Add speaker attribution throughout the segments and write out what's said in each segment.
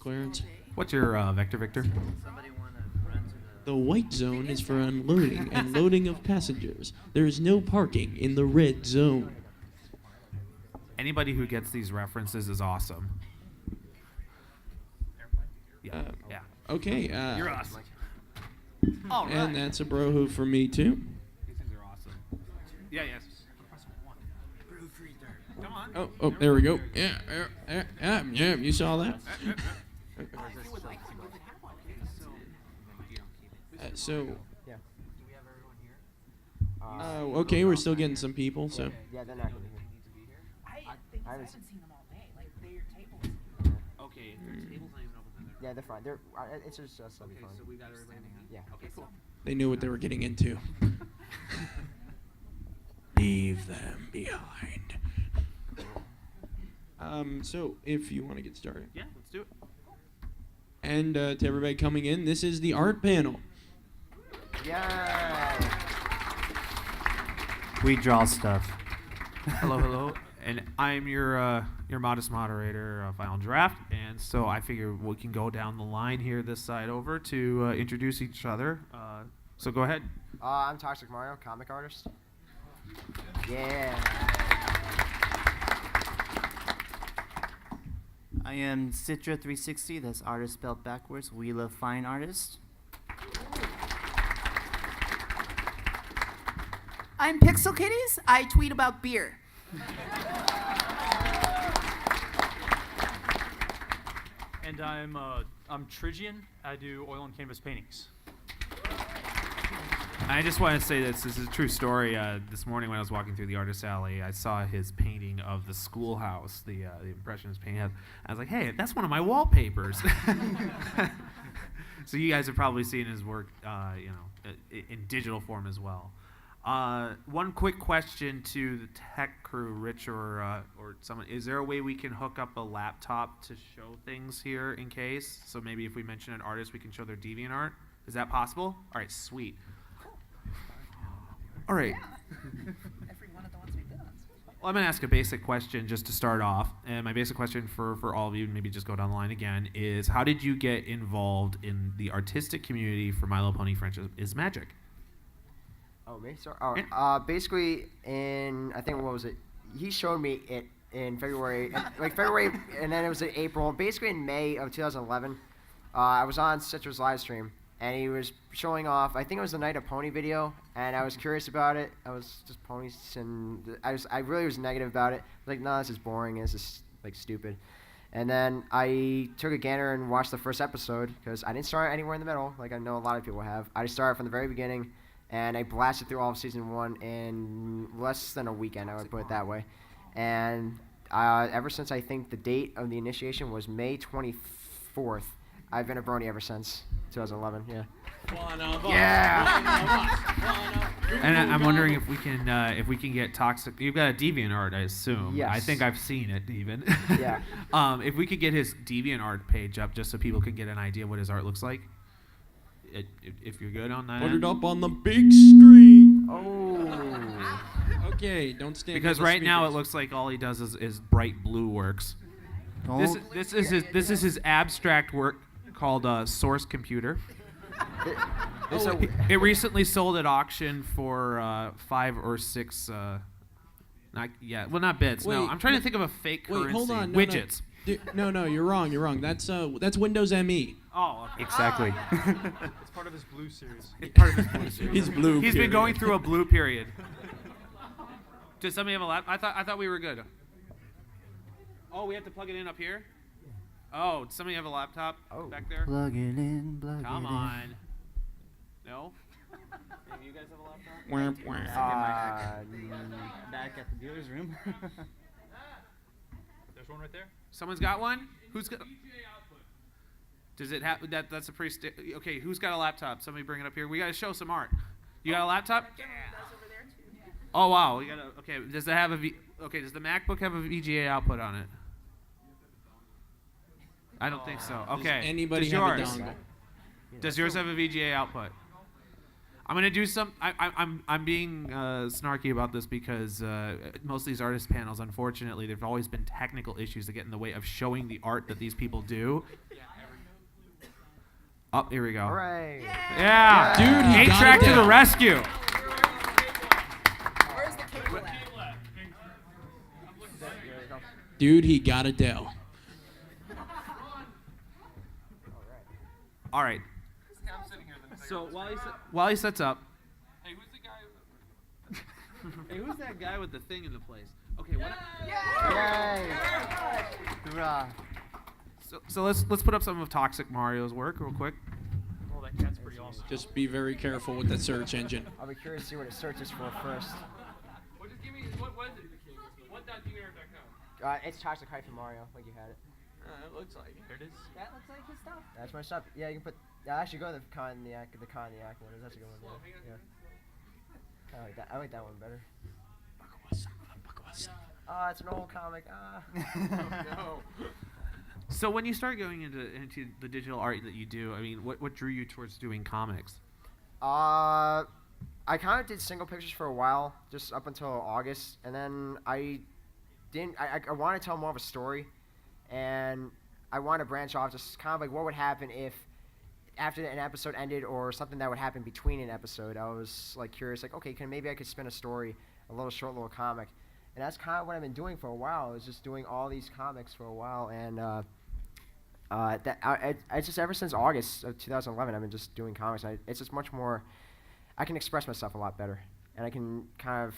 Speaker 1: Clearance.
Speaker 2: What's your vector, Victor?
Speaker 1: The white zone is for unloading and loading of passengers. There is no parking in the red zone.
Speaker 2: Anybody who gets these references is awesome. Yeah.
Speaker 1: Okay.
Speaker 2: You're awesome.
Speaker 1: All right. And that's a bro-hoo for me, too.
Speaker 2: These things are awesome. Yeah, yes. Come on.
Speaker 1: Oh, there we go. Yeah, you saw that? Okay, we're still getting some people, so.
Speaker 3: Yeah, they're not going to be here. I haven't seen them all day. Like, their tables.
Speaker 2: Okay, their table's not even open.
Speaker 3: Yeah, they're fine. It's just us.
Speaker 2: Okay, so we got everybody in the
Speaker 3: Yeah.
Speaker 2: Okay, cool.
Speaker 1: They knew what they were getting into. Leave them behind. So, if you want to get started.
Speaker 2: Yeah, let's do it.
Speaker 1: And to everybody coming in, this is the art panel.
Speaker 3: Yeah.
Speaker 4: We draw stuff.
Speaker 2: Hello. And I'm your modest moderator of Final Draft, and so I figure we can go down the line here this side over to introduce each other. So go ahead.
Speaker 3: I'm Toxic Mario, comic artist. Yeah.
Speaker 4: I am Citra360, that's artist spelled backwards. We love fine artists.
Speaker 5: I'm Pixel Kitties. I tweet about beer.
Speaker 6: And I'm Trigian. I do oil and canvas paintings.
Speaker 2: I just want to say this is a true story. This morning when I was walking through the artist alley, I saw his painting of the schoolhouse, the Impressionist painting. I was like, hey, that's one of my wallpapers. So you guys have probably seen his work, in digital form as well. One quick question to the tech crew, Rich or someone. Is there a way we can hook up a laptop to show things here in case? So maybe if we mention an artist, we can show their DeviantArt? Is that possible? All right, sweet. All right. Well, I'm going to ask a basic question just to start off. And my basic question for all of you, maybe just go down the line again, is how did you get involved in the artistic community for My Little Pony Friendship is Magic?
Speaker 3: Oh, me? Sorry. Basically, I think, what was it? He showed me it in February, and then it was in April. Basically, in May of 2011, I was on Citra's live stream, and he was showing off, I think it was the Night of Pony video, and I was curious about it. I was just ponies, and I really was negative about it. I was like, no, this is boring. This is, like, stupid. And then I took a gander and watched the first episode, because I didn't start anywhere in the middle, like I know a lot of people have. I started from the very beginning, and I blasted through all of season 1 in less than a weekend, I would put it that way. And ever since I think the date of the initiation was May 24th, I've been a brony ever since 2011. Yeah.
Speaker 2: And I'm wondering if we can get Toxic. You've got a DeviantArt, I assume.
Speaker 3: Yes.
Speaker 2: I think I've seen it even.
Speaker 3: Yeah.
Speaker 2: If we could get his DeviantArt page up, just so people can get an idea what his art looks like. If you're good on that.
Speaker 1: Put it up on the big screen.
Speaker 3: Oh.
Speaker 1: Okay, don't stand.
Speaker 2: Because right now it looks like all he does is bright blue works.
Speaker 4: Oh.
Speaker 2: This is his abstract work called Source Computer. It recently sold at auction for 5 or 6. Not bits.
Speaker 1: Wait,
Speaker 2: no, I'm trying to think of a fake currency.
Speaker 1: Wait, hold on.
Speaker 2: Widgets.
Speaker 1: No, you're wrong. That's Windows ME.
Speaker 2: Oh, okay.
Speaker 4: Exactly.
Speaker 6: It's part of his blue series.
Speaker 2: It's part of his blue series.
Speaker 1: He's blue.
Speaker 2: He's been going through a blue period. Does somebody have a lap? I thought we were good. Oh, we have to plug it in up here? Oh, does somebody have a laptop back there?
Speaker 4: Plug it in,
Speaker 2: Come on. No? Maybe you guys have a laptop?
Speaker 4: Back at the dealer's room.
Speaker 6: There's one right there.
Speaker 2: Someone's got one? Who's got? Does it have that's a pretty okay? Who's got a laptop? Somebody bring it up here. We got to show some art. You got a laptop? Oh wow, we got a okay. Does it have does the MacBook have a VGA output on it? I don't think so. Okay.
Speaker 1: Does anybody
Speaker 2: Does
Speaker 1: have
Speaker 2: yours?
Speaker 1: a dongle?
Speaker 2: Does yours have a VGA output? I'm gonna do some. I'm being snarky about this because most of these artist panels, unfortunately, there've always been technical issues that get in the way of showing the art that these people do. Oh, here we go.
Speaker 3: All right.
Speaker 2: Yeah,
Speaker 1: Dude, he got
Speaker 2: 8-track
Speaker 1: it
Speaker 2: to the
Speaker 1: down.
Speaker 2: rescue.
Speaker 5: Where's the cable at?
Speaker 1: Dude, he got it down.
Speaker 2: All right. So while he sets up.
Speaker 6: Hey, who's the guy?
Speaker 2: Hey, who's that guy with the thing in the place? Okay, what?
Speaker 3: Yay!
Speaker 4: Hoorah.
Speaker 2: So let's put up some of Toxic Mario's work real quick.
Speaker 6: Oh, that cat's pretty awesome.
Speaker 1: Just be very careful with that search engine.
Speaker 3: I'll be curious to see what it searches for first.
Speaker 6: Well, just give me, what was it? What.dnr.com?
Speaker 3: It's Toxic-Mario, like you had it.
Speaker 1: It looks like it.
Speaker 6: There it is.
Speaker 5: That looks like his stuff.
Speaker 3: That's my stuff. Yeah, you can put. Actually, go to the Cognac one. That's a good one. Yeah. I like that. I like that one better. It's an old comic.
Speaker 2: So when you start going into the digital art that you do, I mean, what drew you towards doing comics?
Speaker 3: I kind of did single pictures for a while, just up until August, and then I want to tell more of a story, and I want to branch off, just kind of like what would happen if after an episode ended or something that would happen between an episode. I was like curious, like, okay, maybe I could spin a story, a short little comic, and that's kind of what I've been doing for a while. I was just doing all these comics for a while, and I just ever since August of 2011, I've been just doing comics. It's just much more. I can express myself a lot better, and I can kind of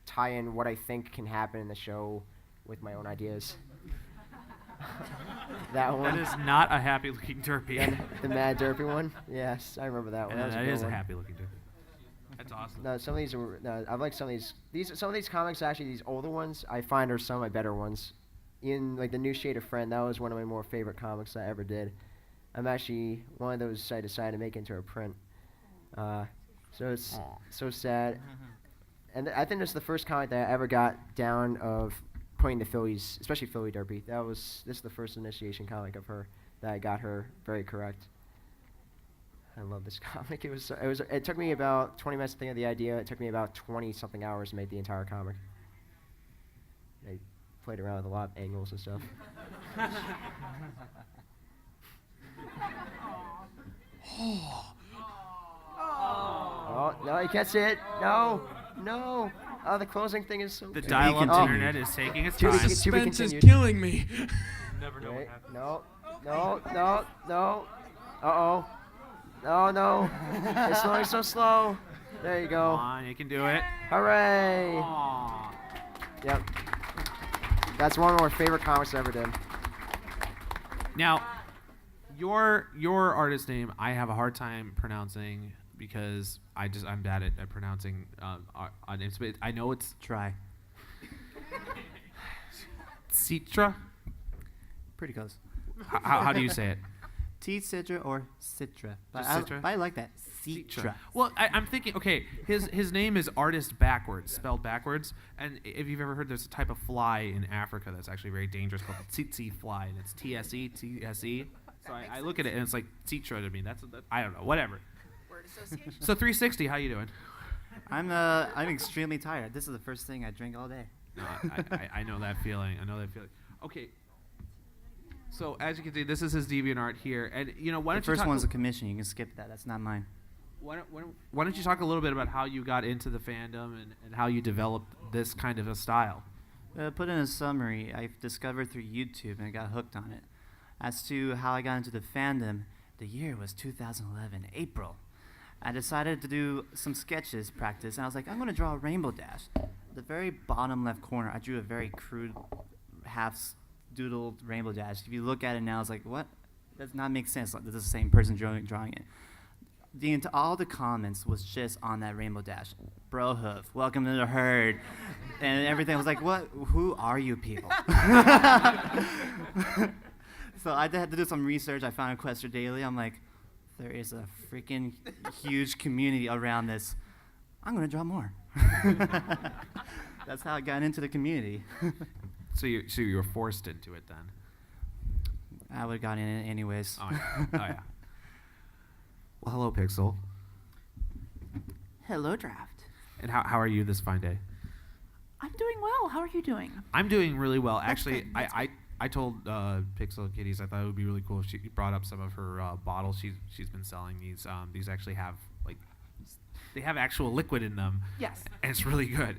Speaker 3: tie in what I think can happen in the show with my own ideas. That one.
Speaker 2: That is not a happy-looking derpy.
Speaker 3: And the Mad Derpy one. Yes, I remember that one.
Speaker 2: And
Speaker 3: That was
Speaker 2: that
Speaker 3: good
Speaker 2: is a
Speaker 3: one.
Speaker 2: happy-looking derpy. That's awesome.
Speaker 3: No, some of these are. No, I like some of these. Some of these comics, actually, these older ones, I find are some of my better ones. In like the New Shade of Friend, that was one of my more favorite comics I ever did. I'm actually one of those I decided to make into a print. So it's so sad. And I think this is the first comic that I ever got down of putting the Phillies, especially Philly Derpy. This is the first initiation comic of her that I got her very correct. I love this comic. It took me about 20 minutes to think of the idea. It took me about 20 something hours to make the entire comic. I played around with a lot of angles and stuff. Oh, no, you can't see it. No. Oh, the closing thing is so
Speaker 2: The
Speaker 3: good.
Speaker 2: dial-up
Speaker 3: Oh.
Speaker 2: internet is taking its
Speaker 3: To be
Speaker 2: time.
Speaker 3: con- to be
Speaker 1: Suspense is
Speaker 3: continued.
Speaker 1: killing me.
Speaker 6: Never know
Speaker 3: Wait,
Speaker 6: what happens.
Speaker 3: no. Uh-oh. No. It's going so slow. There you
Speaker 2: Come
Speaker 3: go.
Speaker 2: on, you can do it.
Speaker 3: Hooray.
Speaker 2: Aw.
Speaker 3: Yep. That's one of my favorite comics I ever did.
Speaker 2: Now, your artist name, I have a hard time pronouncing because I'm bad at pronouncing names. But I know it's
Speaker 4: Try.
Speaker 2: Citra.
Speaker 4: Pretty close.
Speaker 2: How do you say it?
Speaker 4: T Citra or Citra. But
Speaker 2: Just Citra?
Speaker 4: I like that. Citra.
Speaker 2: Well, I'm thinking, okay, his name is artist backwards, spelled backwards. And if you've ever heard, there's a type of fly in Africa that's actually very dangerous called tsetse fly, and it's TSE. So I look at it and it's like Citra to me. I don't know, whatever.
Speaker 5: Word association.
Speaker 2: So 360, how you doing?
Speaker 4: I'm extremely tired. This is the first thing I drink all day.
Speaker 2: No, I know that feeling. Okay. So as you can see, this is his DeviantArt here, and why
Speaker 4: The
Speaker 2: don't
Speaker 4: first
Speaker 2: you talk
Speaker 4: one's a commission. You can skip that. That's not mine.
Speaker 2: why don't you talk a little bit about how you got into the fandom and how you developed this kind of a style?
Speaker 4: Put in a summary. I discovered through YouTube and I got hooked on it. As to how I got into the fandom, the year was 2011, April. I decided to do some sketches practice, and I was like, I'm going to draw a rainbow dash. The very bottom left corner, I drew a very crude half-doodled rainbow dash. If you look at it now, it's like, what? Does not make sense. Like, this is the same person drawing it. All the comments was just on that rainbow dash. Bro hoof, welcome to the herd. And everything was like, what? Who are you people? So I had to do some research. I found Quester Daily. I'm like, there is a freaking huge community around this. I'm going to draw more. That's how I got into the community.
Speaker 2: So you were forced into it then?
Speaker 4: I would have gotten in it anyways.
Speaker 2: Oh yeah. Well, hello, Pixel.
Speaker 7: Hello, Draft.
Speaker 2: And how are you this fine day?
Speaker 7: I'm doing well. How are you doing?
Speaker 2: I'm doing really well.
Speaker 7: That's
Speaker 2: Actually,
Speaker 7: good, that's
Speaker 2: I told Pixel Kitties I thought it would be really cool if she brought up some of her bottles she's been selling. These actually have they have actual liquid in them.
Speaker 7: Yes.
Speaker 2: And it's really good.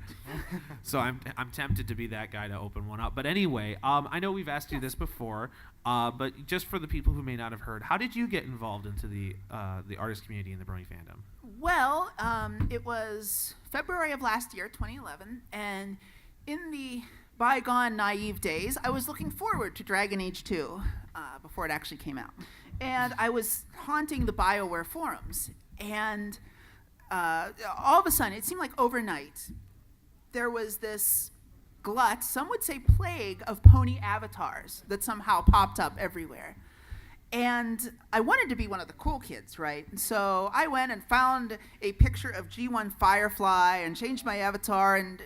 Speaker 2: So I'm tempted to be that guy to open one up. But anyway, I know we've asked you this before, but just for the people who may not have heard, how did you get involved into the artist community in the Brony fandom?
Speaker 7: Well, it was February of last year, 2011, and in the bygone naive days, I was looking forward to Dragon Age 2 before it actually came out. And I was haunting the BioWare forums, and all of a sudden, it seemed like overnight, there was this glut, some would say plague, of pony avatars that somehow popped up everywhere. And I wanted to be one of the cool kids, right? So I went and found a picture of G1 Firefly and changed my avatar, and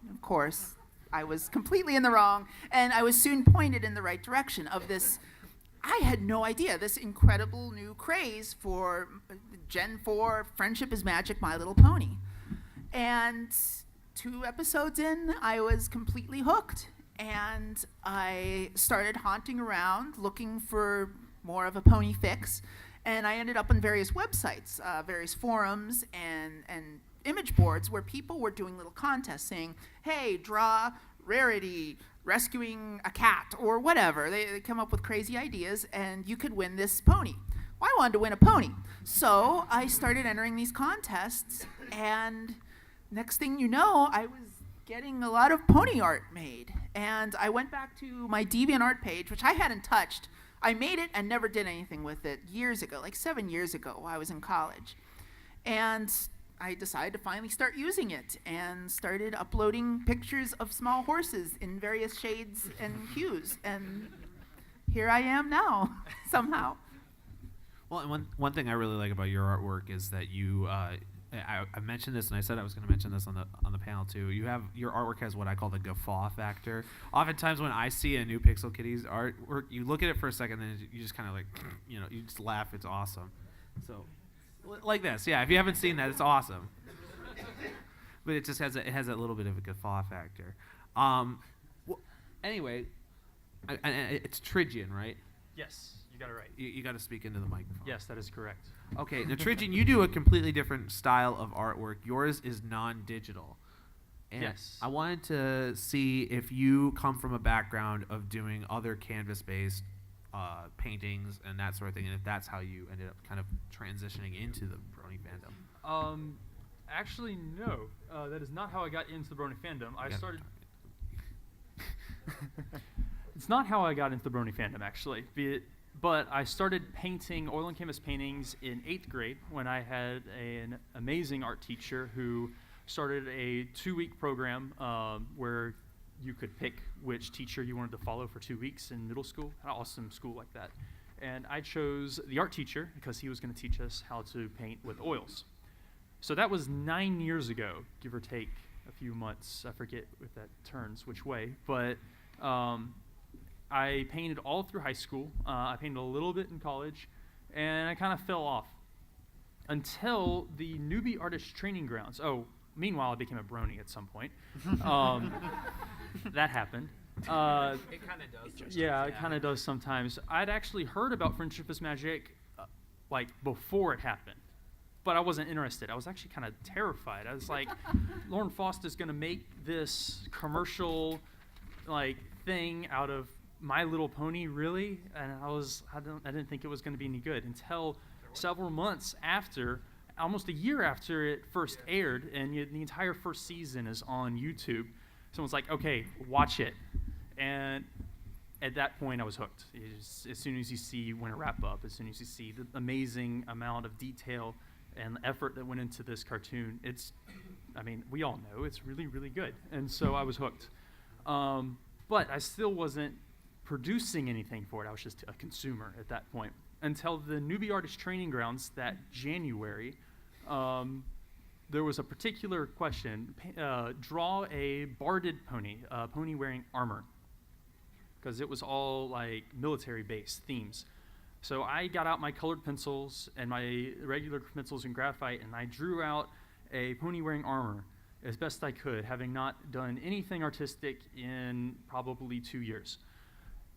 Speaker 7: of course, I was completely in the wrong, and I was soon pointed in the right direction of this, I had no idea, this incredible new craze for Gen 4 Friendship is Magic My Little Pony. And 2 episodes in, I was completely hooked, and I started haunting around looking for more of a pony fix, and I ended up on various websites, various forums, and image boards where people were doing little contests saying, hey, draw Rarity rescuing a cat or whatever. They come up with crazy ideas, and you could win this pony. Well, I wanted to win a pony. So I started entering these contests, and next thing you know, I was getting a lot of pony art made. And I went back to my DeviantArt page, which I hadn't touched. I made it and never did anything with it years ago, like 7 years ago while I was in college. And I decided to finally start using it and started uploading pictures of small horses in various shades and hues. And here I am now, somehow.
Speaker 2: Well, and one thing I really like about your artwork is that you, I mentioned this, and I said I was going to mention this on the panel too. Your artwork has what I call the guffaw factor. Oftentimes, when I see a new Pixel Kitties artwork, you look at it for a second, and you just kind of like, you just laugh. It's awesome. So, like this, yeah. If you haven't seen that, it's awesome. But it just has that little bit of a guffaw factor. Well, anyway, it's Trigian, right?
Speaker 6: Yes, you got it right.
Speaker 2: You got to speak into the microphone.
Speaker 6: Yes, that is correct.
Speaker 2: Okay, now Trigian, you do a completely different style of artwork. Yours is non-digital. And
Speaker 6: Yes.
Speaker 2: I wanted to see if you come from a background of doing other canvas-based paintings and that sort of thing, and if that's how you ended up kind of transitioning into the Brony fandom.
Speaker 6: Actually, no. That is not how I got into the Brony fandom. It's not how I got into the Brony fandom, actually. But I started painting oil and canvas paintings in 8th grade when I had an amazing art teacher who started a 2-week program where you could pick which teacher you wanted to follow for 2 weeks in middle school. An awesome school like that. And I chose the art teacher because he was going to teach us how to paint with oils. So that was 9 years ago, give or take a few months. I forget if that turns which way. But I painted all through high school. I painted a little bit in college, and I kind of fell off until the newbie artist training grounds. Oh, meanwhile, I became a brony at some point. That happened.
Speaker 2: It kind of does.
Speaker 6: Yeah, it kind of does sometimes. I'd actually heard about Friendship is Magic like before it happened, but I wasn't interested. I was actually kind of terrified. I was like, Lauren Foster's going to make this commercial like thing out of My Little Pony, really? And I didn't think it was going to be any good until several months after, almost a year after it first aired, and the entire first season is on YouTube. Someone's like, okay, watch it. And at that point, I was hooked. As soon as you see Winter Wrap Up, as soon as you see the amazing amount of detail and effort that went into this cartoon, we all know it's really, really good. And so I was hooked. But I still wasn't producing anything for it. I was just a consumer at that point. Until the newbie artist training grounds that January, there was a particular question. Draw a barded pony, a pony wearing armor. Because it was all like military-based themes. So I got out my colored pencils and my regular pencils and graphite, and I drew out a pony wearing armor as best I could, having not done anything artistic in probably 2 years.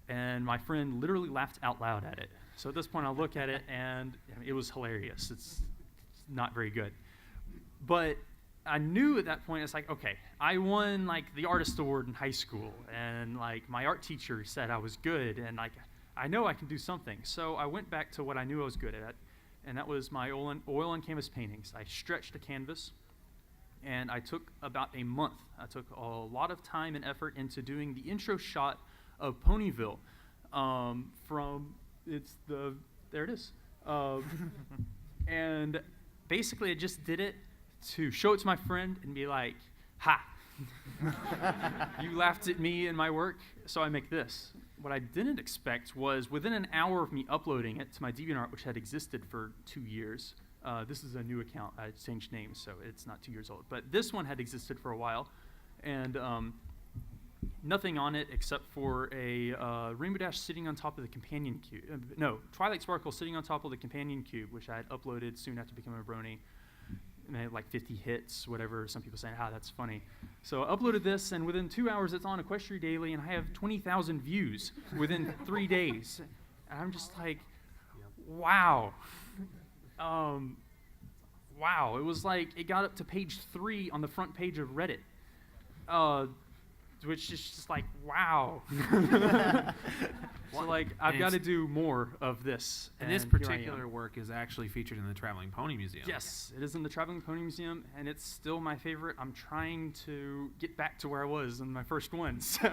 Speaker 6: And my friend literally laughed out loud at it. So at this point, I look at it, and it was hilarious. It's not very good. But I knew at that point, it's like, okay, I won like the artist award in high school, and like my art teacher said I was good, and like I know I can do something. So I went back to what I knew I was good at, and that was my oil on canvas paintings. I stretched a canvas, and I took about a month. I took a lot of time and effort into doing the intro shot of Ponyville. There it is. And basically I just did it to show it to my friend and be like, ha, you laughed at me and my work, so I make this. What I didn't expect was within an hour of me uploading it to my DeviantArt, which had existed for 2 years, this is a new account, I changed names, so it's not 2 years old, but this one had existed for a while, and nothing on it except for a Rainbow Dash sitting on top of the companion cube. Twilight Sparkle sitting on top of the companion cube, which I had uploaded soon after becoming a brony. And I had like 50 hits, whatever. Some people saying, that's funny. So I uploaded this, and within 2 hours, it's on Equestria Daily, and I have 20,000 views within 3 days. And I'm just like, wow. Wow. It was like, it got up to page 3 on the front page of Reddit. Which is just like, wow. So like, I've got to do more of this.
Speaker 2: And this
Speaker 6: here I am.
Speaker 2: particular work is actually featured in the Traveling Pony Museum.
Speaker 6: Yes, it is in the Traveling Pony Museum, and it's still my favorite. I'm trying to get back to where I was in my first one. So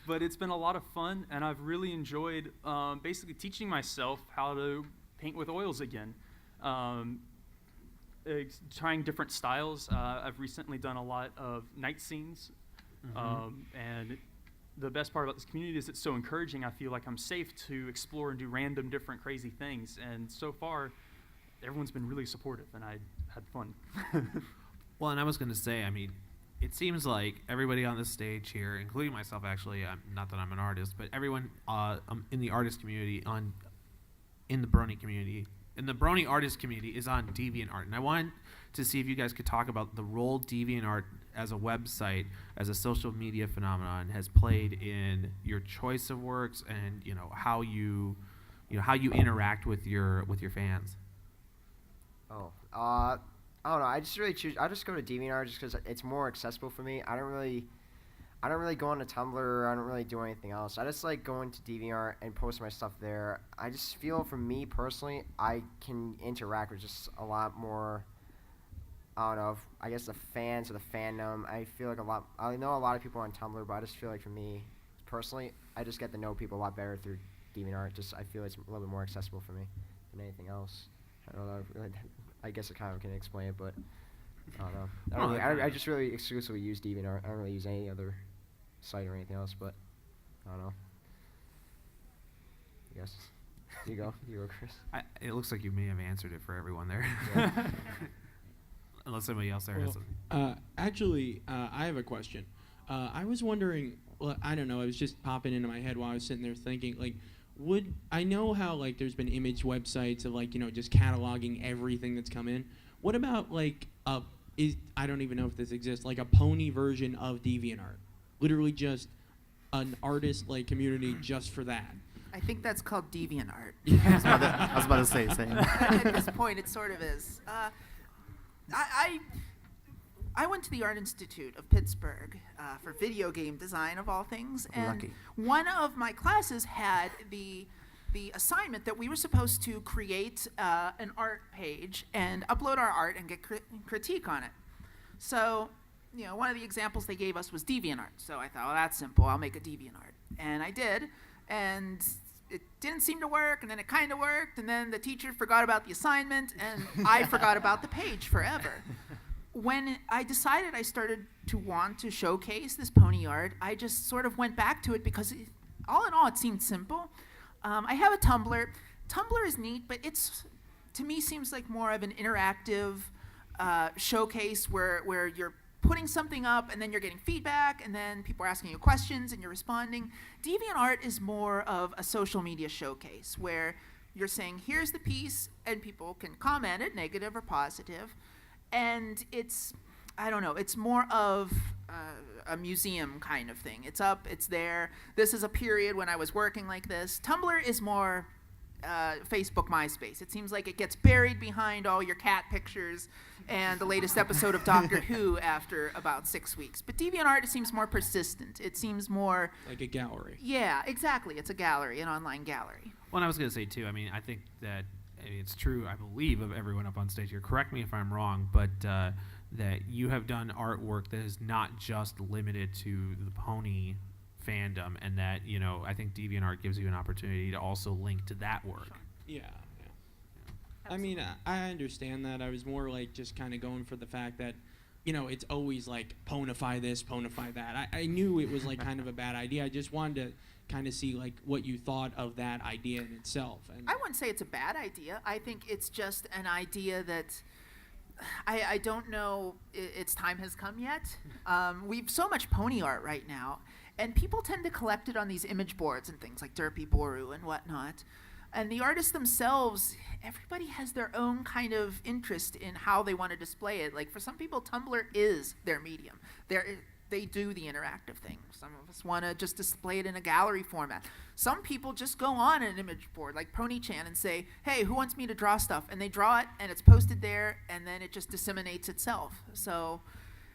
Speaker 6: but it's been a lot of fun, and I've really enjoyed basically teaching myself how to paint with oils again. Trying different styles. I've recently done a lot of night scenes, and the best part about this community is it's so encouraging. I feel like I'm safe to explore and do random different crazy things, and so far everyone's been really supportive, and I had fun.
Speaker 2: Well, and I was going to say, I mean, it seems like everybody on this stage here, including myself actually, not that I'm an artist, but everyone in the artist community, in the brony community, in the brony artist community is on DeviantArt. And I wanted to see if you guys could talk about the role DeviantArt as a website, as a social media phenomenon, has played in your choice of works, and how you interact with your fans.
Speaker 3: I don't know. I just go to DeviantArt just because it's more accessible for me. I don't really go on to Tumblr. I don't really do anything else. I just like going to DeviantArt and post my stuff there. I just feel, for me personally, I can interact with just a lot more. I don't know. I guess the fans or the fandom. I feel like I know a lot of people on Tumblr, but I just feel like for me personally, I just get to know people a lot better through DeviantArt. I feel it's a little bit more accessible for me than anything else. I don't know. Really, I guess I kind of can explain it, but I don't know. I just really exclusively use DeviantArt. I don't really use any other site or anything else, but I don't know. Yes. You go, Chris.
Speaker 2: It looks like you may have answered it for everyone there.
Speaker 3: Yeah.
Speaker 2: Unless somebody else there has something.
Speaker 1: Actually, I have a question. I was wondering, I don't know, it was just popping into my head while I was sitting there thinking, like, I know how, like, there's been image websites of, like, just cataloging everything that's come in. What about, like, I don't even know if this exists, like a pony version of DeviantArt? Literally just an artist, like, community just for that.
Speaker 7: I think that's called DeviantArt.
Speaker 4: I was about to say same.
Speaker 7: At this point, it sort of is. I went to the Art Institute of Pittsburgh for video game design, of all things, and
Speaker 4: Lucky.
Speaker 7: one of my classes had the assignment that we were supposed to create an art page and upload our art and get critique on it. So, one of the examples they gave us was DeviantArt. So I thought, well, that's simple. I'll make a DeviantArt, and I did, and it didn't seem to work, and then it kind of worked, and then the teacher forgot about the assignment, and I forgot about the page forever. When I decided I started to want to showcase this pony art, I just sort of went back to it because, all in all, it seemed simple. I have a Tumblr. Tumblr is neat, but to me, seems like more of an interactive showcase where you're putting something up and then you're getting feedback and then people are asking you questions and you're responding. DeviantArt is more of a social media showcase where You're saying, here's the piece, and people can comment it, negative or positive. And it's, I don't know, it's more of a museum kind of thing. It's up, it's there. This is a period when I was working like this. Tumblr is more Facebook, MySpace. It seems like it gets buried behind all your cat pictures and the latest episode of Doctor Who after about 6 weeks. But DeviantArt, it seems more persistent. It seems more...
Speaker 1: Like a gallery.
Speaker 7: Yeah, exactly. It's a gallery, an online gallery.
Speaker 2: Well, and I was going to say, too, I mean, I think that it's true, I believe, of everyone up on stage here. Correct me if I'm wrong, but that you have done artwork that is not just limited to the pony fandom, and that, you know, I think DeviantArt gives you an opportunity to also link to that work.
Speaker 1: Yeah. I mean, I understand that. I was more like just kind of going for the fact that, you know, it's always like ponify this, ponify that. I knew it was like kind of a bad idea. I just wanted to kind of see like what you thought of that idea in itself. And
Speaker 7: I wouldn't say it's a bad idea. I think it's just an idea that I don't know its time has come yet. We've so much pony art right now, and people tend to collect it on these image boards and things like Derpy Boru and whatnot. And the artists themselves, everybody has their own kind of interest in how they want to display it. Like for some people, Tumblr is their medium. They do the interactive thing. Some of us want to just display it in a gallery format. Some people just go on an image board like PonyChan and say, hey, who wants me to draw stuff? And they draw it, and it's posted there, and then it just disseminates itself. So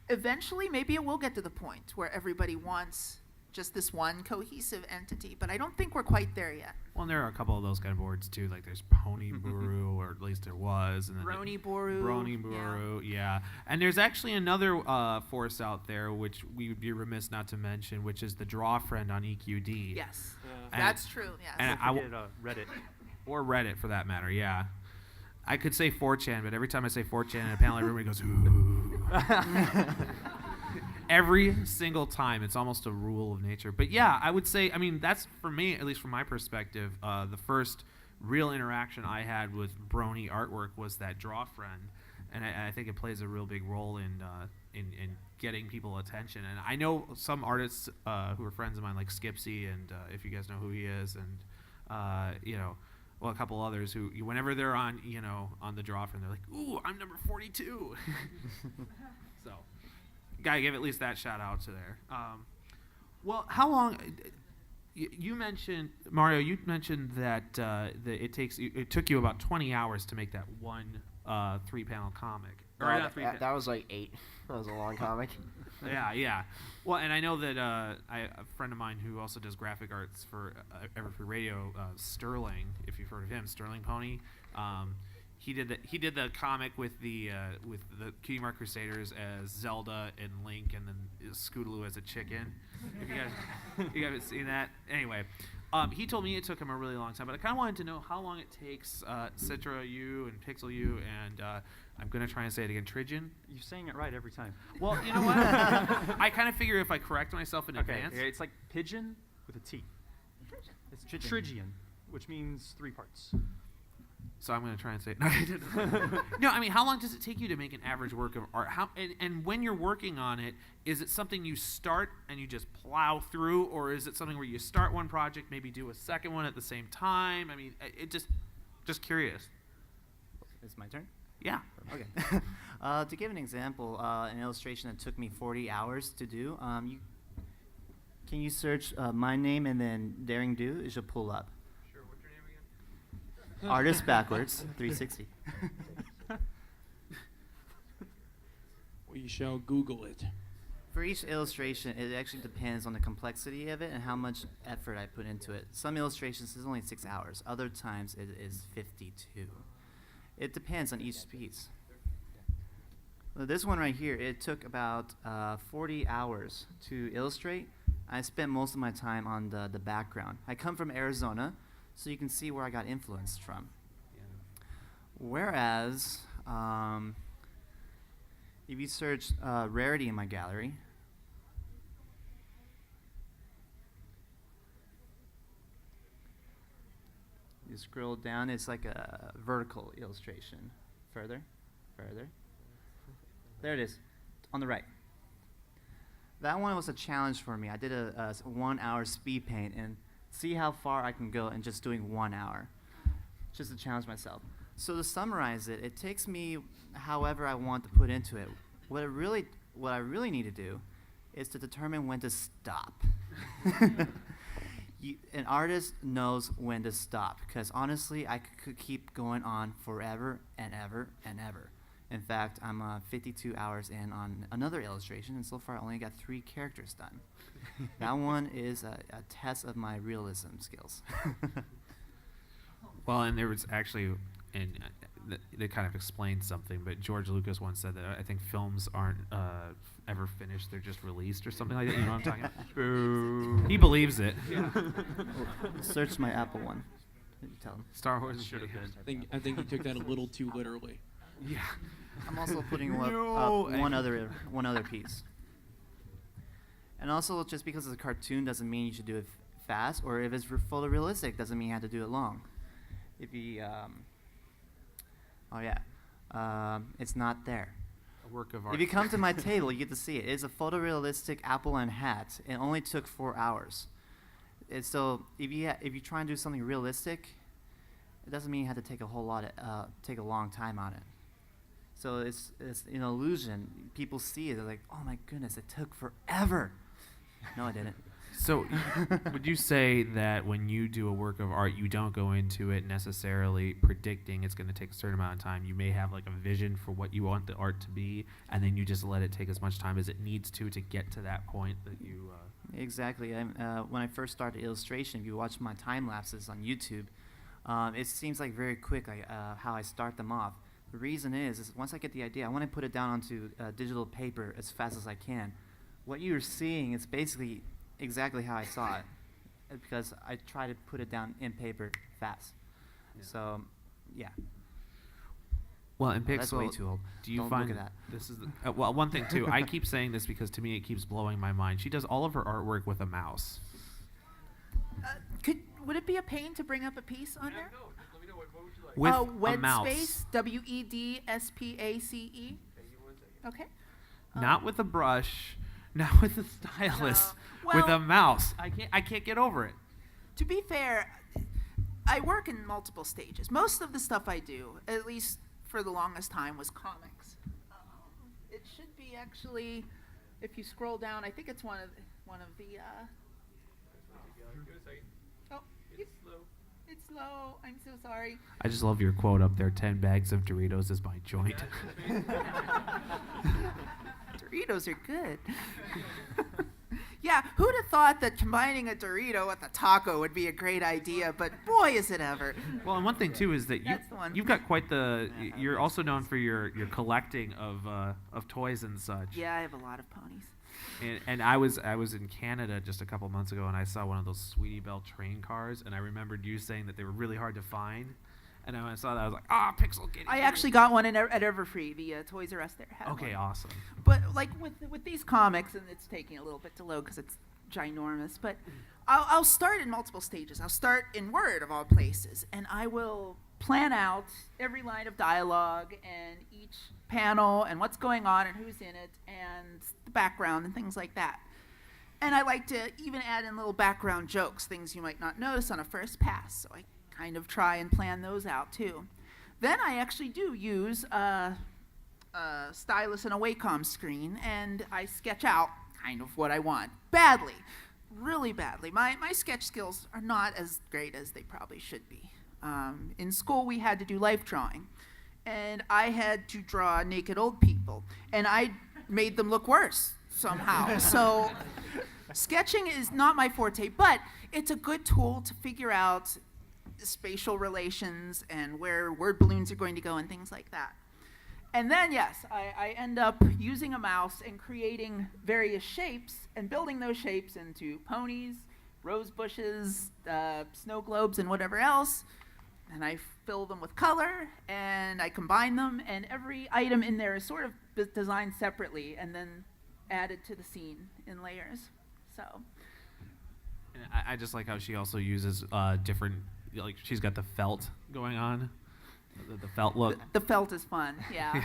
Speaker 7: eventually, maybe it will get to the point where everybody wants just this one cohesive entity, but I don't think we're quite there yet.
Speaker 2: Well, and there are a couple of those kind of boards, too. Like there's Pony Buru, or at least there was. And then
Speaker 7: Brony Boru.
Speaker 2: Brony Buru, yeah. And there's actually another force out there, which we would be remiss not to mention, which is the Draw Friend on EQD.
Speaker 7: Yes,
Speaker 2: And-
Speaker 7: that's true, yes.
Speaker 2: and
Speaker 6: Don't forget Reddit.
Speaker 2: Or Reddit, for that matter, yeah. I could say 4chan, but every time I say 4chan in a panel, everybody goes, ooh. Every single time. It's almost a rule of nature. But yeah, I would say, I mean, that's, for me, at least from my perspective, the first real interaction I had with Brony artwork was that Draw Friend. And I think it plays a real big role in getting people attention. And I know some artists who are friends of mine, like Skipsy, and if you guys know who he is, and, you know, well, a couple others who, whenever they're on, you know, on the Draw Friend, they're like, ooh, I'm number 42. So, gotta give at least that shout out to there. Well, how long? You mentioned, Mario. You mentioned that it took you about 20 hours to make that one 3-panel comic. Or not
Speaker 3: That was like 8. That was a long comic.
Speaker 2: Yeah. Well, and I know that a friend of mine who also does graphic arts for Everfree Radio, Sterling, if you've heard of him, Sterling Pony. He did the comic with the Cutie Mark Crusaders as Zelda and Link, and then Scootaloo as a chicken. If you guys haven't seen that, anyway, he told me it took him a really long time. But I kind of wanted to know how long it takes Citra U and Pixel U, and I'm gonna try and say it again, Trigion.
Speaker 6: You're saying it right every time.
Speaker 2: Well, you know what? I kind of figure if I correct myself in advance.
Speaker 6: Okay, it's like pigeon with a T. It's Trigion, which means 3 parts.
Speaker 2: So I'm going to try and say it. No, I mean, how long does it take you to make an average work of art? And when you're working on it, is it something you start and you just plow through, or is it something where you start one project, maybe do a second one at the same time? I mean, it just curious.
Speaker 4: It's my turn?
Speaker 2: Yeah.
Speaker 4: Okay. To give an example, an illustration that took me 40 hours to do, can you search my name and then Daring Do? It should pull up.
Speaker 2: Sure. What's your name again?
Speaker 4: Artist backwards, 360.
Speaker 1: We shall Google it.
Speaker 4: For each illustration, it actually depends on the complexity of it and how much effort I put into it. Some illustrations is only 6 hours. Other times it is 52. It depends on each piece. Well, this one right here, it took about 40 hours to illustrate. I spent most of my time on the background. I come from Arizona, so you can see where I got influenced from. Whereas, if you search rarity in my gallery, you scroll down, it's like a vertical illustration. Further. There it is, on the right. That one was a challenge for me. I did a 1 hour speed paint and see how far I can go in just doing 1 hour. just to challenge myself. So to summarize it, it takes me however I want to put into it. What I really need to do is to determine when to stop. An artist knows when to stop, because honestly, I could keep going on forever and ever and ever. In fact, I'm 52 hours in on another illustration, and so far I only got 3 characters done. That one is a test of my realism skills.
Speaker 2: Well, and there was actually, and they kind of explained something, but George Lucas once said that I think films aren't ever finished; they're just released or something like that. You know what I'm talking about? Boo. He believes it.
Speaker 4: Search my Apple one. You tell him.
Speaker 2: Star Wars should have been.
Speaker 1: I think you took that a little too literally.
Speaker 2: Yeah.
Speaker 4: I'm also putting
Speaker 2: No,
Speaker 4: up one other piece. And also, just because it's a cartoon doesn't mean you should do it fast, or if it's photorealistic doesn't mean you have to do it long. If you, it's not there.
Speaker 2: A work of art.
Speaker 4: If you come to my table, you get to see it. It's a photorealistic apple and hat. It only took 4 hours. So if you try and do something realistic, it doesn't mean you have to take a long time on it. So it's an illusion. People see it, they're like, oh my goodness, it took forever. No, I didn't.
Speaker 2: So, would you say that when you do a work of art, you don't go into it necessarily predicting it's going to take a certain amount of time? You may have like a vision for what you want the art to be, and then you just let it take as much time as it needs to get to that point that you...
Speaker 4: Exactly. When I first started illustration, if you watch my time lapses on YouTube, it seems like very quick how I start them off. The reason is once I get the idea, I want to put it down onto digital paper as fast as I can. What you're seeing is basically exactly how I saw it, because I try to put it down in paper fast. Yeah. So, yeah.
Speaker 2: Well, in Pixel,
Speaker 4: that's way too old.
Speaker 2: do you
Speaker 4: Don't
Speaker 2: find
Speaker 4: look at that.
Speaker 2: This is well, one thing too. I keep saying this because to me it keeps blowing my mind. She does all of her artwork with a mouse.
Speaker 7: Would it be a pain to bring up a piece on there?
Speaker 6: No, let me know what would you like.
Speaker 2: With a mouse.
Speaker 7: Wedspace, WEDSPACE. Okay.
Speaker 2: Not with a brush, not with a stylus,
Speaker 7: No.
Speaker 2: with
Speaker 7: Well-
Speaker 2: a mouse. I can't get over it.
Speaker 7: To be fair, I work in multiple stages. Most of the stuff I do, at least for the longest time, was comics. It should be actually, if you scroll down, I think it's one of the. Oh, it's low. I'm so sorry.
Speaker 2: I just love your quote up there. 10 bags of Doritos is my joint.
Speaker 7: Doritos are good. Yeah, who'd have thought that combining a Dorito with a taco would be a great idea, but boy, is it ever.
Speaker 2: Well, and one thing too is that
Speaker 7: That's the one.
Speaker 2: you've got quite the. You're also known for your collecting of toys and such.
Speaker 7: Yeah, I have a lot of ponies.
Speaker 2: And I was in Canada just a couple months ago, and I saw one of those Sweetie Belle train cars, and I remembered you saying that they were really hard to find. And when I saw that, I was like, Pixel, get it.
Speaker 7: I actually got one at Everfree, the Toys R Us there. Had
Speaker 2: Okay,
Speaker 7: one.
Speaker 2: awesome.
Speaker 7: But like with these comics, and it's taking a little bit to load because it's ginormous, but I'll start in multiple stages. I'll start in Word of all places, and I will plan out every line of dialogue and each panel and what's going on and who's in it and the background and things like that. And I like to even add in little background jokes, things you might not notice on a first pass. So I kind of try and plan those out too. Then I actually do use a stylus and a Wacom screen, and I sketch out kind of what I want. Badly. Really badly. My sketch skills are not as great as they probably should be. In school, we had to do life drawing, and I had to draw naked old people, and I made them look worse somehow. So sketching is not my forte, but it's a good tool to figure out spatial relations and where word balloons are going to go and things like that. And then, yes, I end up using a mouse and creating various shapes and building those shapes into ponies, rose bushes, snow globes, and whatever else. And I fill them with color, and I combine them, and every item in there is sort of designed separately and then added to the scene in layers. So.
Speaker 2: And I just like how she also uses different, like she's got the felt going on, the felt look.
Speaker 7: The felt is fun, yeah.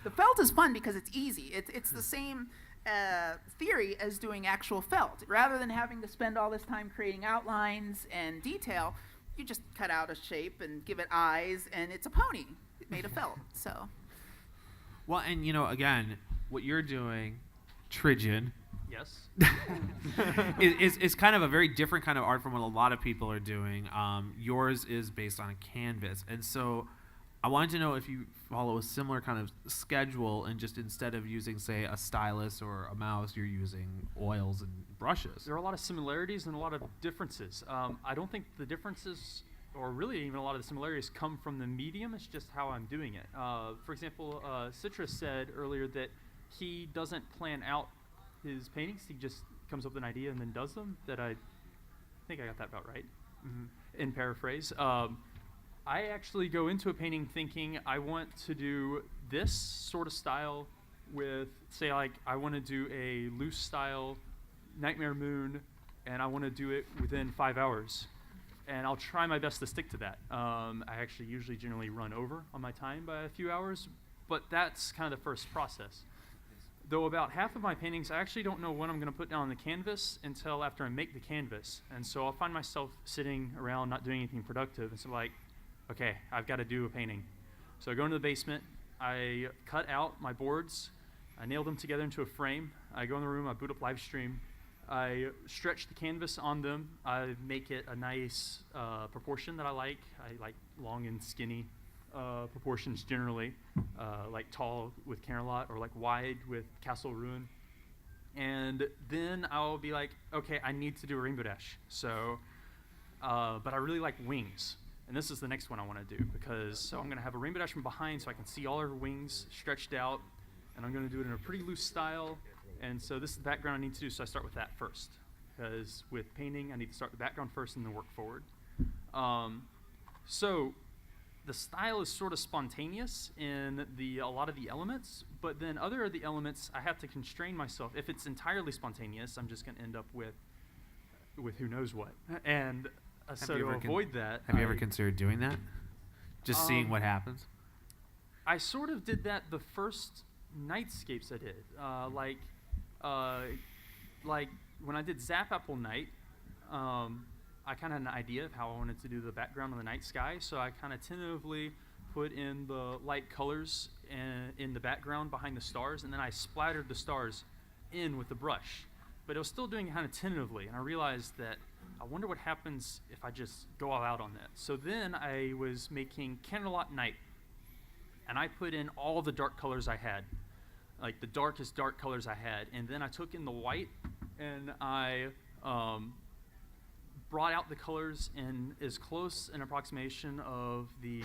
Speaker 7: The felt is fun because it's easy. It's the same theory as doing actual felt. Rather than having to spend all this time creating outlines and detail, you just cut out a shape and give it eyes, and it's a pony made of felt. So.
Speaker 2: Well, and again, what you're doing, Trijan,
Speaker 6: Yes.
Speaker 2: is kind of a very different kind of art from what a lot of people are doing. Yours is based on a canvas, and so I wanted to know if you follow a similar kind of schedule, and just instead of using, say, a stylus or a mouse, you're using oils and brushes.
Speaker 6: There are a lot of similarities and a lot of differences. I don't think the differences, or really even a lot of the similarities, come from the medium. It's just how I'm doing it. For example, Citrus said earlier that he doesn't plan out his paintings. He just comes up with an idea and then does them. I think I got that about right. Mm-hmm. In paraphrase. I actually go into a painting thinking I want to do this sort of style with, say, like I want to do a loose style Nightmare Moon, and I want to do it within 5 hours. And I'll try my best to stick to that. I actually usually generally run over on my time by a few hours, but that's kind of the first process. Though about half of my paintings, I actually don't know what I'm going to put down on the canvas until after I make the canvas. And so I'll find myself sitting around not doing anything productive. And so like, okay, I've got to do a painting. So I go into the basement, I cut out my boards, I nail them together into a frame. I go in the room, I boot up live stream. I stretch the canvas on them. I make it a nice proportion that I like. I like long and skinny proportions generally, like tall with Canterlot or like wide with Castle Ruin. And then I'll be like, okay, I need to do a Rainbow Dash. So, but I really like wings. And this is the next one I want to do so I'm going to have a Rainbow Dash from behind so I can see all her wings stretched out. And I'm going to do it in a pretty loose style. And so this is the background I need to do, so I start with that first. Because with painting, I need to start the background first and then work forward. So the style is sort of spontaneous in a lot of the elements, but then other of the elements, I have to constrain myself. If it's entirely spontaneous, I'm just going to end up with who knows what. And so to avoid that...
Speaker 2: Have you ever considered doing that? Just seeing what happens?
Speaker 6: I sort of did that the first nightscapes I did. Like when I did Zap Apple Night, I kind of had an idea of how I wanted to do the background of the night sky, so I kind of tentatively put in the light colors in the background behind the stars, and then I splattered the stars in with the brush. But I was still doing it kind of tentatively, and I realized that I wonder what happens if I just go all out on that. So then I was making Canterlot Night, and I put in all the dark colors I had, like the darkest dark colors I had, and then I took in the white, and I brought out the colors in as close an approximation of the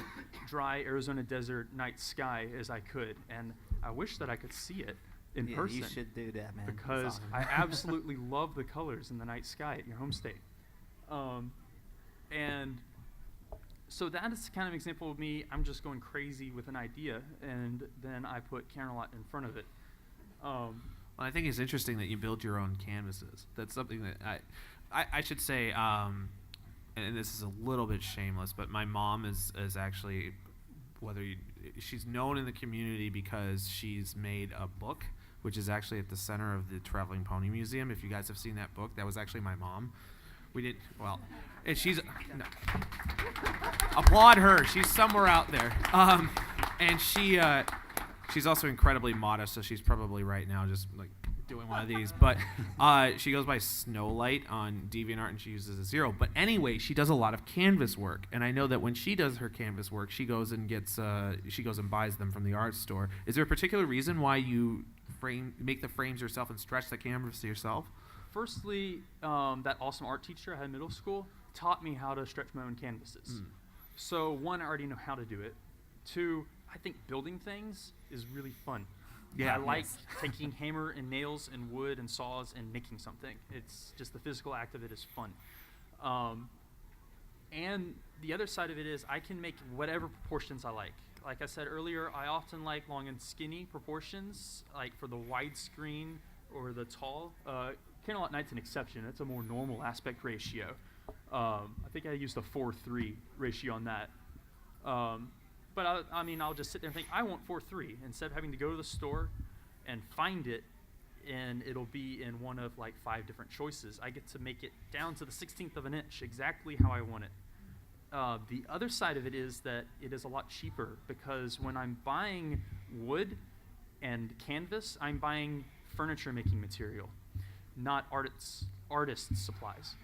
Speaker 6: dry Arizona desert night sky as I could, and I wish that I could see it in person.
Speaker 4: You should do that, man.
Speaker 6: Because
Speaker 4: awesome.
Speaker 6: I absolutely love the colors in the night sky at your home state. And so that is kind of an example of me. I'm just going crazy with an idea, and then I put Canterlot in front of it.
Speaker 2: Well, I think it's interesting that you build your own canvases. That's something that I should say, and this is a little bit shameless, but my mom is actually, she's known in the community because she's made a book, which is actually at the center of the Traveling Pony Museum. If you guys have seen that book, that was actually my mom. And she's, no. Applaud her. She's somewhere out there. And she's also incredibly modest, so she's probably right now just like doing one of these. But she goes by Snowlight on DeviantArt, and she uses a 0. But anyway, she does a lot of canvas work, and I know that when she does her canvas work, she goes and buys them from the art store. Is there a particular reason why you make the frames yourself and stretch the canvas yourself?
Speaker 6: Firstly, that awesome art teacher I had in middle school taught me how to stretch my own canvases. So one, I already know how to do it. Two, I think building things is really fun.
Speaker 2: Yeah,
Speaker 6: I like taking hammer and nails and wood and saws and making something. It's just the physical act of it is fun. And the other side of it is I can make whatever proportions I like. Like I said earlier, I often like long and skinny proportions, like for the widescreen or the tall. Canterlot Night's an exception. It's a more normal aspect ratio. I think I used a 4:3 ratio on that. But I'll just sit there and think, I want 4:3 instead of having to go to the store and find it, and it'll be in one of like 5 different choices. I get to make it down to the 16th of an inch, exactly how I want it. The other side of it is that it is a lot cheaper because when I'm buying wood and canvas, I'm buying furniture making material, not artist supplies.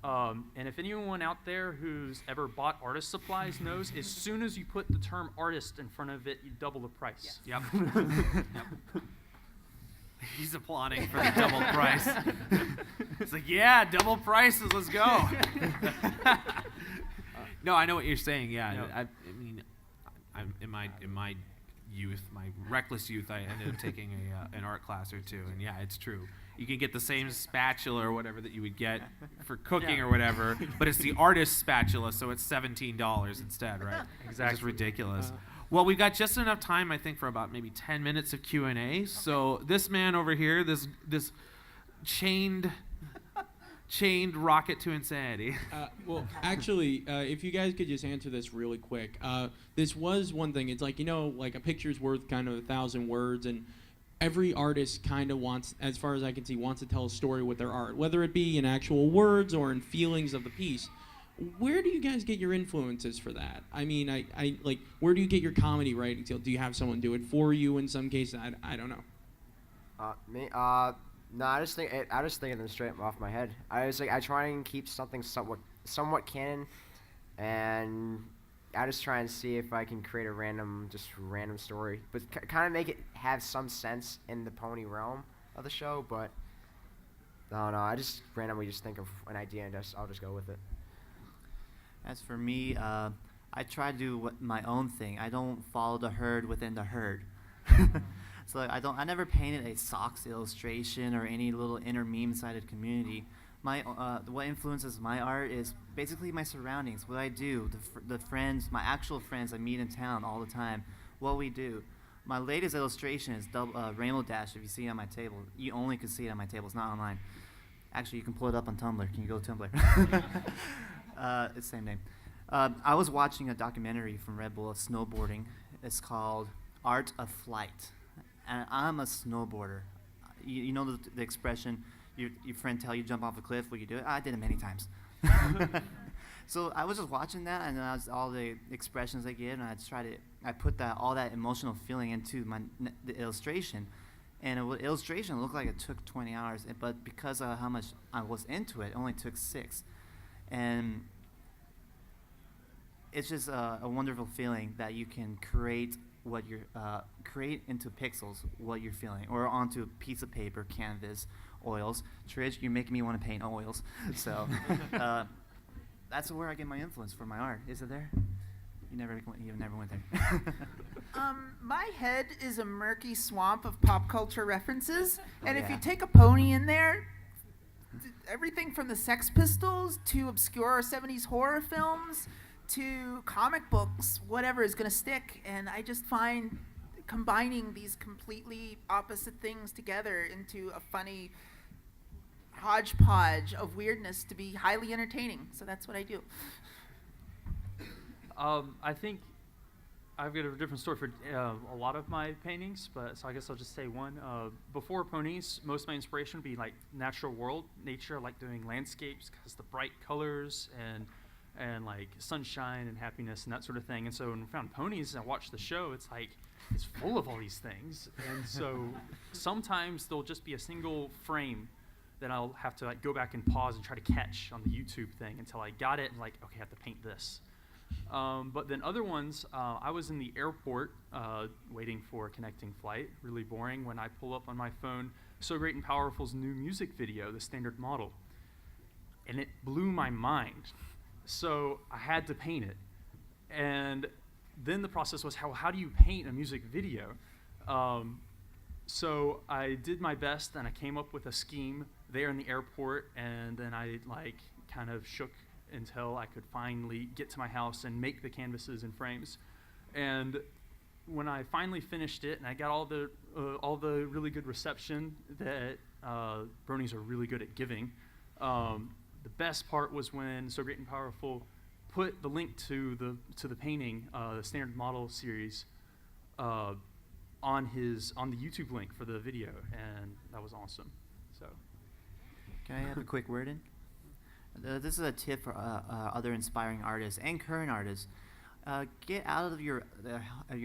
Speaker 6: And if anyone out there who's ever bought artist supplies knows, as soon as you put the term artist in front of it, you double the price.
Speaker 2: Yep. He's applauding for the double price. It's like, yeah, double prices, let's go. No, I know what you're saying. Yeah,
Speaker 6: No.
Speaker 2: I mean, in my youth, my reckless youth, I ended up taking an art class or two, and yeah, it's true. You can get the same spatula or whatever that you would get for cooking
Speaker 6: Yeah.
Speaker 2: or whatever, but it's the artist spatula, so it's $17 instead, right? It's just
Speaker 6: Exactly.
Speaker 2: ridiculous. Well, we've got just enough time, I think, for about maybe 10 minutes of Q&A. So this man over here, this chained rocket to insanity.
Speaker 1: Well, actually, if you guys could just answer this really quick. This was one thing. It's like, like a picture's worth kind of 1,000 words, and every artist kind of wants, as far as I can see, wants to tell a story with their art, whether it be in actual words or in feelings of the piece. Where do you guys get your influences for that? I mean, I like, where do you get your comedy writing? Do you have someone do it for you in some cases? I don't know.
Speaker 3: Me? No, I just think of them straight off my head. I try and keep something somewhat canon, and I just try and see if I can create a random story, but kind of make it have some sense in the pony realm of the show. But no, I just randomly think of an idea and I'll just go with it.
Speaker 4: As for me, I try to do my own thing. I don't follow the herd within the herd. So I never painted a socks illustration or any little inner meme-sided community. What influences my art is basically my surroundings, what I do, the friends, my actual friends I meet in town all the time, what we do. My latest illustration is Rainbow Dash. If you see it on my table, you only can see it on my table. It's not online. Actually, you can pull it up on Tumblr. Can you go to Tumblr? It's the same name. I was watching a documentary from Red Bull of snowboarding. It's called Art of Flight. And I'm a snowboarder. You know the expression, your friend tell you jump off a cliff, will you do it? I did it many times. So I was just watching that, and then all the expressions I get, and I put all that emotional feeling into the illustration. And the illustration looked like it took 20 hours, but because of how much I was into it only took 6. And it's just a wonderful feeling that you can create create into pixels what you're feeling, or onto a piece of paper, canvas, oils. Trish, you're making me want to paint oils. So that's where I get my influence for my art. Is it there? You never went there.
Speaker 7: My head is a murky swamp of pop culture references, and if you take a pony in there, everything from the Sex Pistols to obscure 70s horror films to comic books, whatever is going to stick. And I just find combining these completely opposite things together into a funny hodgepodge of weirdness to be highly entertaining. So that's what I do.
Speaker 6: I think I've got a different story for a lot of my paintings, but so I guess I'll just say one. Before ponies, most of my inspiration would be like natural world, nature. I like doing landscapes because the bright colors and like sunshine and happiness and that sort of thing. And so when we found ponies and I watched the show, it's like it's full of all these things. And so sometimes there'll just be a single frame that I'll have to like go back and pause and try to catch on the YouTube thing until I got it and like, okay, I have to paint this. But then other ones, I was in the airport waiting for a connecting flight, really boring, when I pull up on my phone So Great and Powerful's new music video, The Standard Model. And it blew my mind. So I had to paint it. And then the process was, how do you paint a music video? So I did my best, and I came up with a scheme there in the airport, and then I kind of shook until I could finally get to my house and make the canvases and frames. And when I finally finished it, and I got all the really good reception that bronies are really good at giving, the best part was when So Great and Powerful put the link to the painting, the Standard Model series, on the YouTube link for the video, and that was awesome. So,
Speaker 4: Can I have a quick word in? this is a tip for other inspiring artists and current artists. Get out of your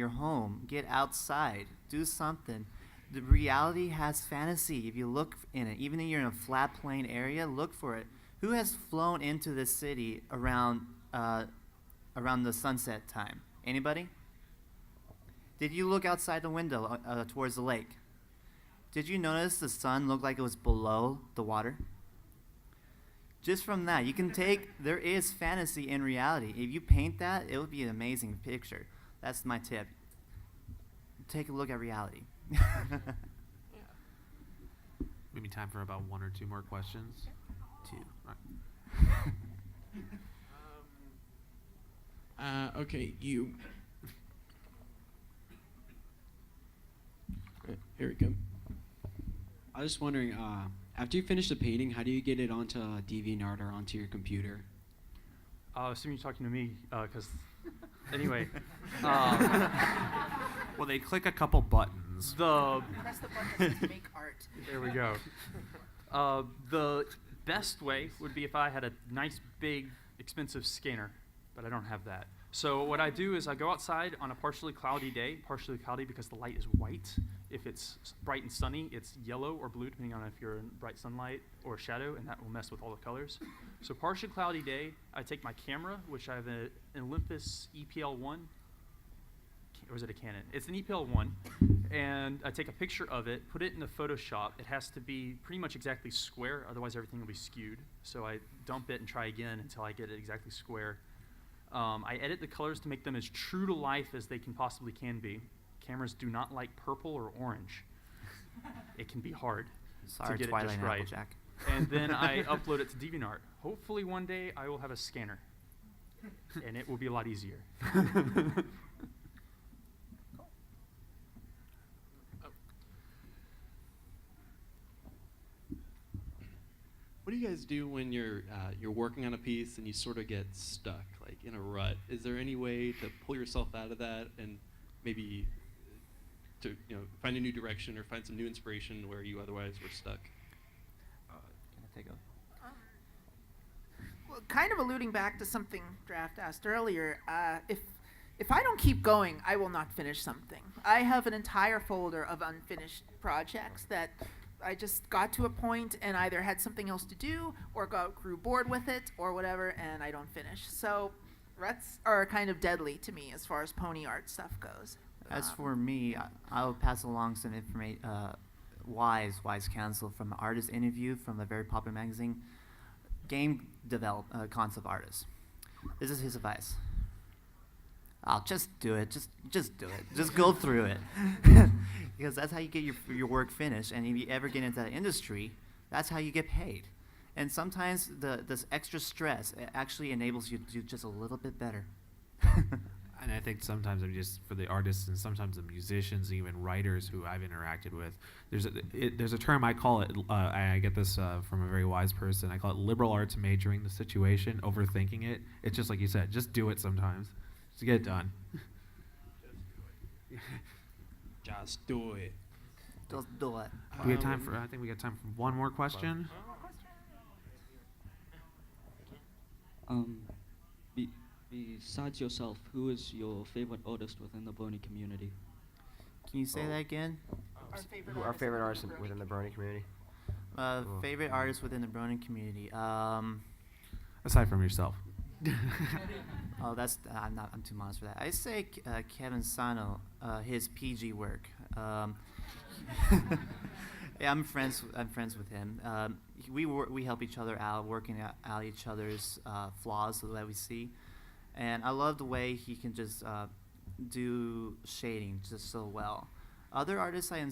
Speaker 4: home. Get outside. Do something. The reality has fantasy. If you look in it, even if you're in a flat plain area, look for it. Who has flown into this city around the sunset time? Anybody? Did you look outside the window towards the lake? Did you notice the sun looked like it was below the water? Just from that, you can take, there is fantasy in reality. If you paint that, it would be an amazing picture. That's my tip. Take a look at reality.
Speaker 2: Maybe time for about one or two more questions.
Speaker 4: Two.
Speaker 1: Okay, you. Here we go.
Speaker 8: I was just wondering, after you finish the painting, how do you get it onto DeviantArt or onto your computer?
Speaker 6: Assuming you're talking to me, because anyway,
Speaker 2: Well, they click a couple buttons.
Speaker 7: Press the button to make art.
Speaker 6: There we go. The best way would be if I had a nice, big, expensive scanner, but I don't have that. So what I do is I go outside on a partially cloudy day, partially cloudy because the light is white. If it's bright and sunny, it's yellow or blue, depending on if you're in bright sunlight or shadow, and that will mess with all the colors. So partially cloudy day, I take my camera, which I have an Olympus EPL1, or is it a Canon? It's an EPL1, and I take a picture of it, put it into Photoshop. It has to be pretty much exactly square, otherwise everything will be skewed. So I dump it and try again until I get it exactly square. I edit the colors to make them as true to life as they possibly can be. Cameras do not like purple or orange. It can be hard
Speaker 4: Sorry,
Speaker 6: to get
Speaker 4: Twilight
Speaker 6: it just
Speaker 4: and
Speaker 6: right.
Speaker 4: Applejack.
Speaker 6: And then I upload it to DeviantArt. Hopefully one day I will have a scanner, and it will be a lot easier.
Speaker 9: What do you guys do when you're working on a piece and you sort of get stuck, like in a rut? Is there any way to pull yourself out of that and maybe to find a new direction or find some new inspiration where you otherwise were stuck?
Speaker 4: Can I take a?
Speaker 7: Well, kind of alluding back to something Draft asked earlier, if I don't keep going, I will not finish something. I have an entire folder of unfinished projects that I just got to a point and either had something else to do or grew bored with it or whatever, and I don't finish. So ruts are kind of deadly to me as far as pony art stuff goes.
Speaker 4: As for me, I'll pass along some information, wise counsel from an artist interview from a very popular magazine, game concept artist. This is his advice. I'll just do it. Just do it. Just go through it, because that's how you get your work finished. And if you ever get into that industry, that's how you get paid. And sometimes this extra stress actually enables you to do just a little bit better.
Speaker 2: And I think sometimes just for the artists and sometimes the musicians, even writers who I've interacted with, there's a term I call it. I get this from a very wise person. I call it liberal arts majoring the situation, overthinking it. It's just like you said, just do it sometimes, just to get it done.
Speaker 1: Just do it.
Speaker 4: Just do it.
Speaker 2: We have time for. I think we got time for one more question.
Speaker 8: Besides yourself, who is your favorite artist within the Brony community?
Speaker 4: Can you say that again?
Speaker 3: Our favorite artist within the Brony community.
Speaker 4: Favorite artist within the Brony community.
Speaker 2: Aside from yourself.
Speaker 4: Oh, I'm too modest for that. I say Kevin Sano, his PG work. Yeah, I'm friends with him. We help each other out, working out each other's flaws so that we see. And I love the way he can just do shading just so well. Other artists I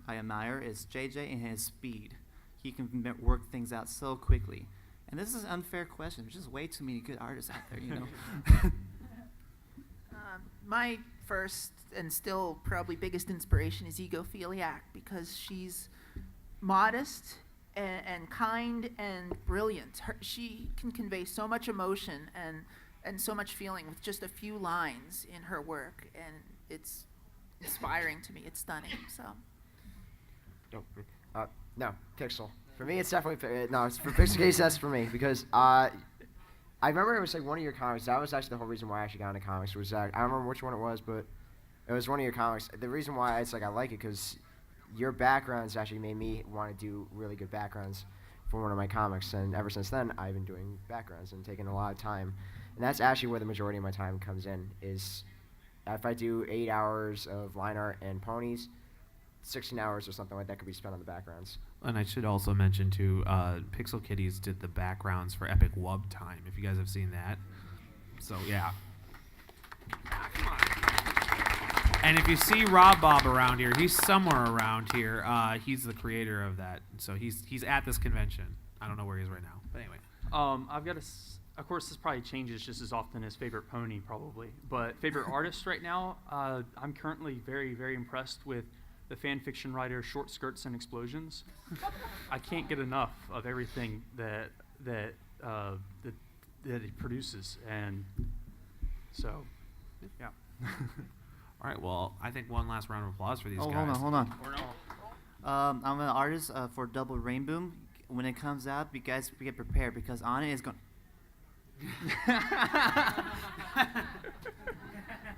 Speaker 4: admire is JJ and his speed. He can work things out so quickly. And this is an unfair question. There's just way too many good artists out there, you know.
Speaker 7: My first and still probably biggest inspiration is Egophiliac, because she's modest and kind and brilliant. She can convey so much emotion and so much feeling with just a few lines in her work, and it's inspiring to me. It's stunning. So.
Speaker 3: No, Pixel. For me, it's definitely no. It's for Pixel Case. That's for me because I remember it was like one of your comics. That was actually the whole reason why I actually got into comics. Was I don't remember which one it was, but it was one of your comics. The reason why it's like I like it because your backgrounds actually made me want to do really good backgrounds for one of my comics, and ever since then I've been doing backgrounds and taking a lot of time. And that's actually where the majority of my time comes in. Is if I do 8 hours of line art and ponies, 16 hours or something like that could be spent on the backgrounds.
Speaker 2: And I should also mention too, Pixel Kitties did the backgrounds for Epic Wub Time. If you guys have seen that, so yeah. Come on. And if you see Rob Bob around here, he's somewhere around here. He's the creator of that, so he's at this convention. I don't know where he is right now, but anyway.
Speaker 6: I've got of course, this probably changes just as often as favorite pony, probably. But favorite artist right now, I'm currently very, very impressed with the fan fiction writer Short Skirts and Explosions. I can't get enough of everything that he produces, and so, yeah.
Speaker 2: All right, well, I think one last round of applause for these guys.
Speaker 4: Hold on. I'm an artist for Double Rainbow. When it comes out, you guys get prepared because on it is going.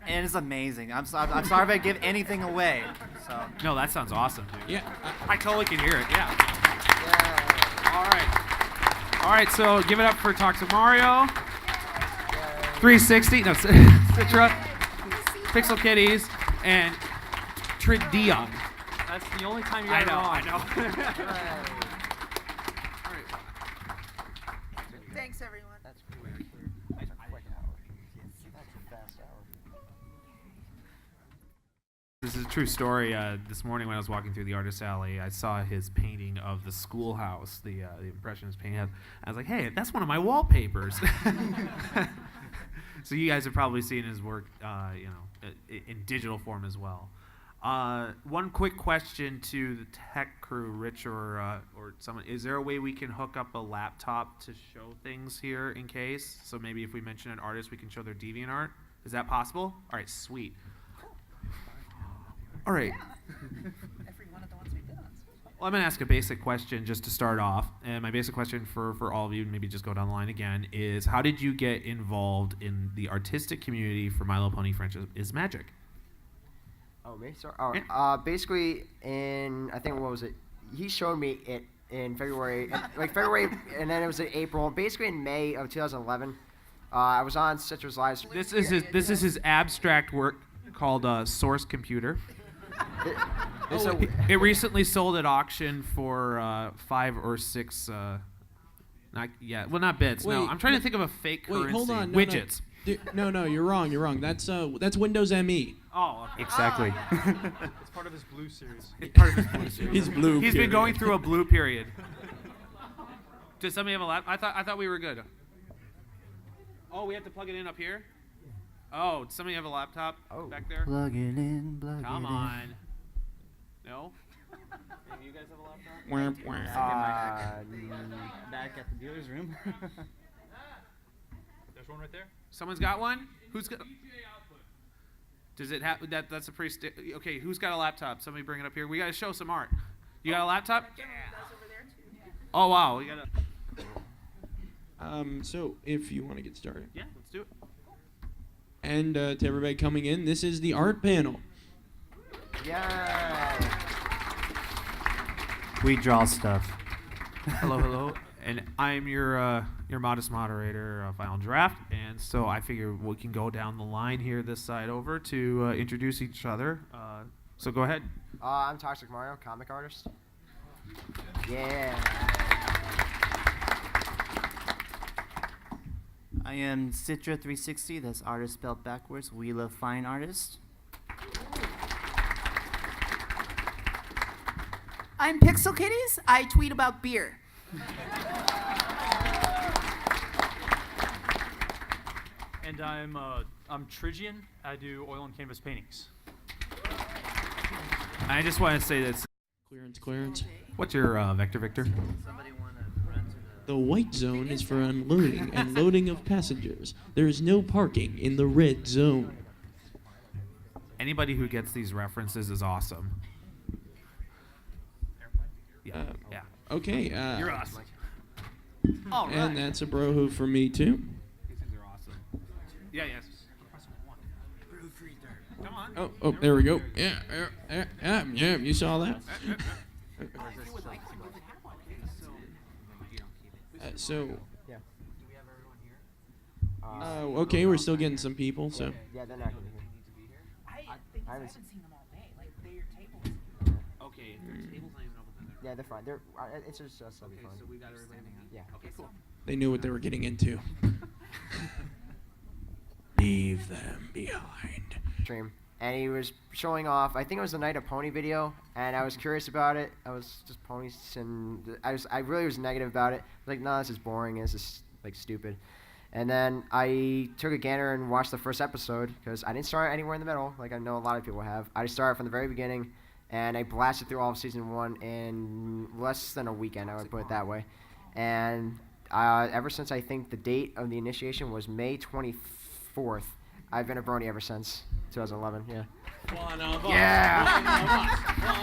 Speaker 4: And it's amazing. I'm sorry if I give anything away. So.
Speaker 2: No, that sounds awesome, dude.
Speaker 1: Yeah.
Speaker 2: I totally can hear it. Yeah. All right. So give it up for Talk to Mario. 360. No, Citra, Pixel Kitties, and Tridion.
Speaker 6: That's the only time you got it on.
Speaker 2: I know.
Speaker 7: Thanks, everyone.
Speaker 3: That's
Speaker 2: This is a true story. This morning when I was walking through the artist alley, I saw his painting of the schoolhouse, the Impressionist painting. I was like, hey, that's one of my wallpapers. So you guys have probably seen his work, in digital form as well. One quick question to the tech crew, Rich or someone: is there a way we can hook up a laptop to show things here in case? So maybe if we mention an artist, we can show their DeviantArt. Is that possible? All right, sweet. All right.
Speaker 5: Every one of the ones we did on.
Speaker 2: Well, I'm going to ask a basic question just to start off. And my basic question for all of you, maybe just go down the line again, is how did you get involved in the artistic community for My Little Pony Friendship is Magic?
Speaker 3: Oh, me? Sorry. Oh,
Speaker 2: Yeah.
Speaker 3: Basically, I think, what was it? He showed me it in February, and then it was in April. Basically, in May of 2011, I was on Citra's Live.
Speaker 2: This is his abstract work called Source Computer. It recently sold at auction for 5 or 6. Not bits. No,
Speaker 1: Wait,
Speaker 2: I'm trying to think of a fake currency.
Speaker 1: Wait, hold on.
Speaker 2: Widgets.
Speaker 1: No, you're wrong. That's Windows ME.
Speaker 2: Oh, okay.
Speaker 8: Exactly.
Speaker 6: It's part of his blue series.
Speaker 2: It's part of his blue series.
Speaker 1: He's blue.
Speaker 2: He's been going through a blue period. Does somebody have a lap? I thought we were good. Oh, we have to plug it in up here? Oh, does somebody have a laptop back there?
Speaker 4: Plug it in,
Speaker 2: Come on. No? Maybe you guys have a laptop?
Speaker 4: Back at the dealer's room.
Speaker 6: There's one right there.
Speaker 2: Someone's got one? Who's got? Does it have that? That's a pretty. Okay, who's got a laptop? Somebody bring it up here. We gotta show some art. You got a laptop? Oh wow, we got a.
Speaker 1: So if you want to get started.
Speaker 2: Yeah, let's do it.
Speaker 1: And to everybody coming in, this is the art panel.
Speaker 3: Yeah.
Speaker 4: We draw stuff.
Speaker 2: Hello. And I'm your modest moderator of Final Draft, and so I figure we can go down the line here, this side over, to introduce each other. So go ahead.
Speaker 3: I'm Toxic Mario, comic artist. Yeah.
Speaker 4: I am Citra360, that's artist spelled backwards. We love fine artists.
Speaker 7: I'm Pixel Kitties. I tweet about beer.
Speaker 6: And I'm Trigian. I do oil and canvas paintings.
Speaker 2: I just want to say this.
Speaker 1: Clearance.
Speaker 2: What's your vector, Victor?
Speaker 4: Somebody want to run to
Speaker 1: The white zone is for unloading and loading of passengers. There is no parking in the red zone.
Speaker 2: Anybody who gets these references is awesome. Yeah.
Speaker 1: Okay.
Speaker 2: You're awesome. All right.
Speaker 1: And that's a bro who for me too.
Speaker 2: These things are awesome. Yeah, yes. Come on.
Speaker 1: Oh, there we go. Yeah. You saw that? So. Okay, we're still getting some people. So.
Speaker 3: Yeah, they're not gonna be here.
Speaker 5: I haven't seen them all day. Like, their tables.
Speaker 2: Okay, if their table's not even open, then
Speaker 3: Yeah, they're fine. It's just us. They'll be fine.
Speaker 2: so we got everybody.
Speaker 3: Yeah.
Speaker 2: Okay, cool.
Speaker 1: They knew what they were getting into. Leave them behind.
Speaker 3: Stream. And he was showing off. I think it was the Night of Pony video, and I was curious about it. I was just ponies, and I really was negative about it. Like, no, this is boring. This is like stupid. And then I took a gander and watched the first episode because I didn't start anywhere in the middle, like I know a lot of people have. I started from the very beginning, and I blasted through all of season 1 in less than a weekend. I would put it that way. And ever since I think the date of the initiation was May 24th, I've been a brony ever since 2011. Yeah.
Speaker 1: One of us.
Speaker 3: Yeah.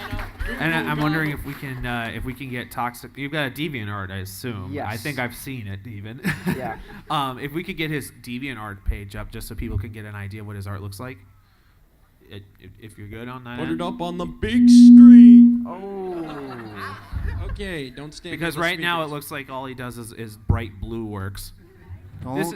Speaker 2: And I'm wondering if we can get toxic. You've got a DeviantArt, I assume.
Speaker 3: Yes.
Speaker 2: I think I've seen it even.
Speaker 3: Yeah.
Speaker 2: If we could get his DeviantArt page up, just so people can get an idea what his art looks like. If you're good on that.
Speaker 1: Put it up on the big screen.
Speaker 3: Oh.
Speaker 1: Okay, don't stand.
Speaker 2: Because right now it looks like all he does is bright blue works.
Speaker 4: Don't
Speaker 2: This is-